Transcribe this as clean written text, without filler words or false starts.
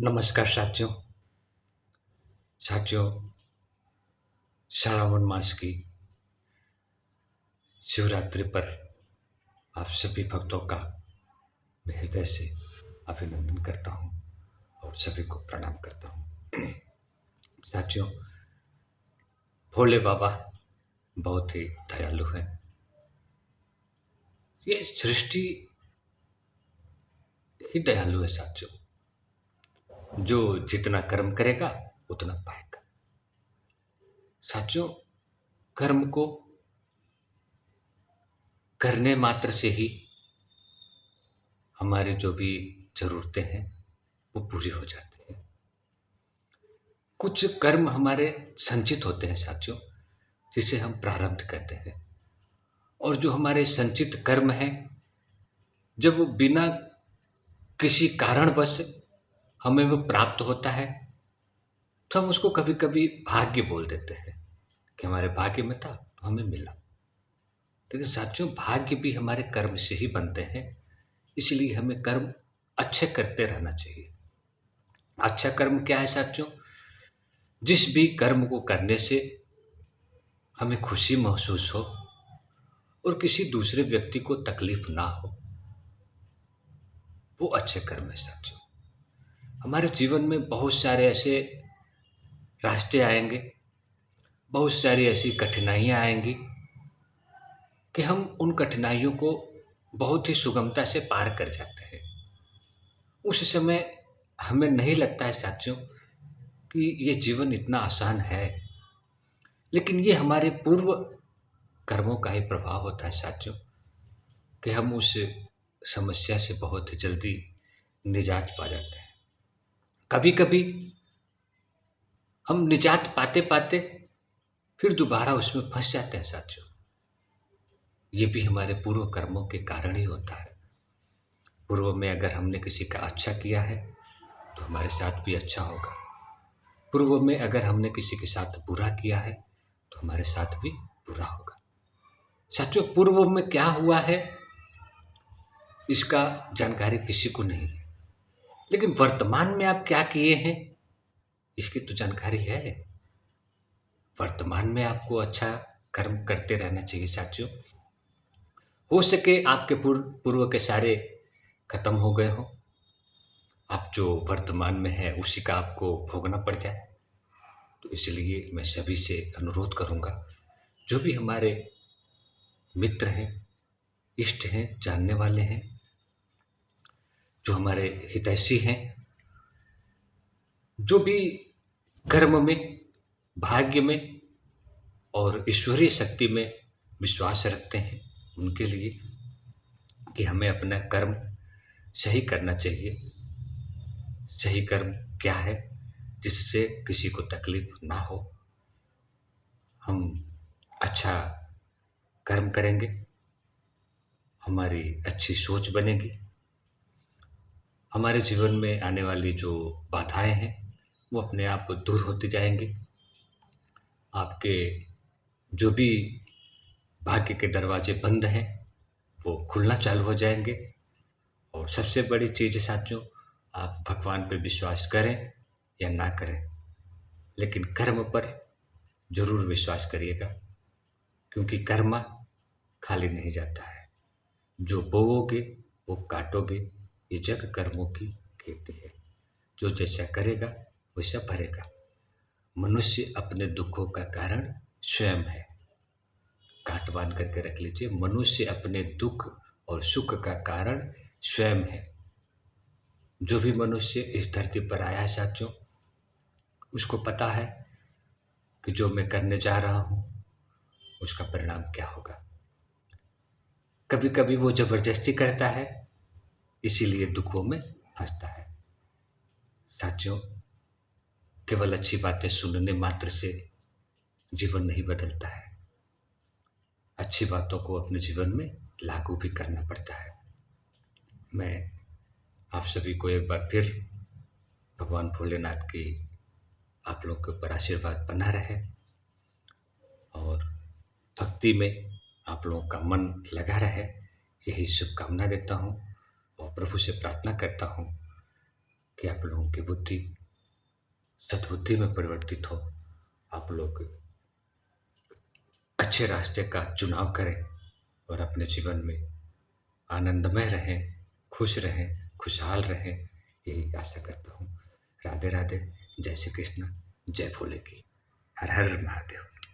नमस्कार साथियों। साथियों, श्रावण मास की शिवरात्रि पर आप सभी भक्तों का मैं हृदय से अभिनंदन करता हूं और सभी को प्रणाम करता हूं। साथियों, भोले बाबा बहुत ही दयालु हैं। ये सृष्टि ही दयालु है साथियों। जो जितना कर्म करेगा उतना पाएगा। साथियों, कर्म को करने मात्र से ही हमारी जो भी ज़रूरतें हैं वो पूरी हो जाती हैं। कुछ कर्म हमारे संचित होते हैं साथियों, जिसे हम प्रारब्ध कहते हैं। और जो हमारे संचित कर्म हैं, जब वो बिना किसी कारणवश हमें वो प्राप्त होता है, तो हम उसको कभी-कभी भाग्य बोल देते हैं कि हमारे भाग्य में था तो हमें मिला। लेकिन साथियों, भाग्य भी हमारे कर्म से ही बनते हैं, इसलिए हमें कर्म अच्छे करते रहना चाहिए। अच्छा कर्म क्या है साथियों? जिस भी कर्म को करने से हमें खुशी महसूस हो और किसी दूसरे व्यक्ति को तकलीफ ना हो, वो अच्छे कर्म है साथियों। हमारे जीवन में बहुत सारे ऐसे रास्ते आएँगे, बहुत सारी ऐसी कठिनाइयाँ आएँगी कि हम उन कठिनाइयों को बहुत ही सुगमता से पार कर जाते हैं। उस समय हमें नहीं लगता है साथियों कि ये जीवन इतना आसान है, लेकिन ये हमारे पूर्व कर्मों का ही प्रभाव होता है साथियों कि हम उस समस्या से बहुत ही जल्दी निजात पा जाते हैं। कभी-कभी हम निजात पाते-पाते फिर दोबारा उसमें फँस जाते हैं साथियों। ये भी हमारे पूर्व कर्मों के कारण ही होता है। पूर्व में अगर हमने किसी का अच्छा किया है, तो हमारे साथ भी अच्छा होगा। पूर्व में अगर हमने किसी के साथ बुरा किया है, तो हमारे साथ भी बुरा होगा। साथियों, पूर्व में क्या हुआ है, इसका जानकारी किसी को नहीं है। लेकिन वर्तमान में आप क्या किए हैं, इसकी तो जानकारी है। वर्तमान में आपको अच्छा कर्म करते रहना चाहिए साथियों। हो सके आपके पूर्व के सारे खत्म हो गए हों, आप जो वर्तमान में हैं उसी का आपको भोगना पड़ जाए। तो इसलिए मैं सभी से अनुरोध करूँगा, जो भी हमारे मित्र हैं, इष्ट हैं, जानने वाले हैं, जो हमारे हितैषी हैं, जो भी कर्म में, भाग्य में और ईश्वरीय शक्ति में विश्वास रखते हैं, उनके लिए कि हमें अपना कर्म सही करना चाहिए। सही कर्म क्या है? जिससे किसी को तकलीफ ना हो। हम अच्छा कर्म करेंगे, हमारी अच्छी सोच बनेगी, हमारे जीवन में आने वाली जो बाधाएँ हैं, वो अपने आप दूर होती जाएँगी। आपके जो भी भाग्य के दरवाजे बंद हैं, वो खुलना चालू हो जाएँगे। और सबसे बड़ी चीज़ है साथियों, आप भगवान पे विश्वास करें या ना करें, लेकिन कर्म पर ज़रूर विश्वास करिएगा, क्योंकि कर्म खाली नहीं जाता है। जो बोओगे वो काटोगे, ये जग कर्मों की खेती है। जो जैसा करेगा वैसा भरेगा। मनुष्य अपने दुखों का कारण स्वयं है। गांठ बांध करके रख लीजिए, मनुष्य अपने दुख और सुख का कारण स्वयं है। जो भी मनुष्य इस धरती पर आया है साथियों, उसको पता है कि जो मैं करने जा रहा हूँ उसका परिणाम क्या होगा। कभी-कभी वो ज़बरदस्ती करता है, इसीलिए दुखों में फँसता है। साथियों, केवल अच्छी बातें सुनने मात्र से जीवन नहीं बदलता है। अच्छी बातों को अपने जीवन में लागू भी करना पड़ता है। मैं आप सभी को एक बार फिर भगवान भोलेनाथ की आप लोग के ऊपर आशीर्वाद बना रहे और भक्ति में आप लोगों का मन लगा रहे, यही शुभकामना देता हूँ और प्रभु से प्रार्थना करता हूँ कि आप लोगों की बुद्धि सद्बुद्धि में परिवर्तित हो, आप लोग अच्छे रास्ते का चुनाव करें और अपने जीवन में आनंदमय रहें, खुश रहें, खुशहाल रहें, यही आशा करता हूँ। राधे राधे। जय श्री कृष्ण। जय भोले की। हर हर महादेव।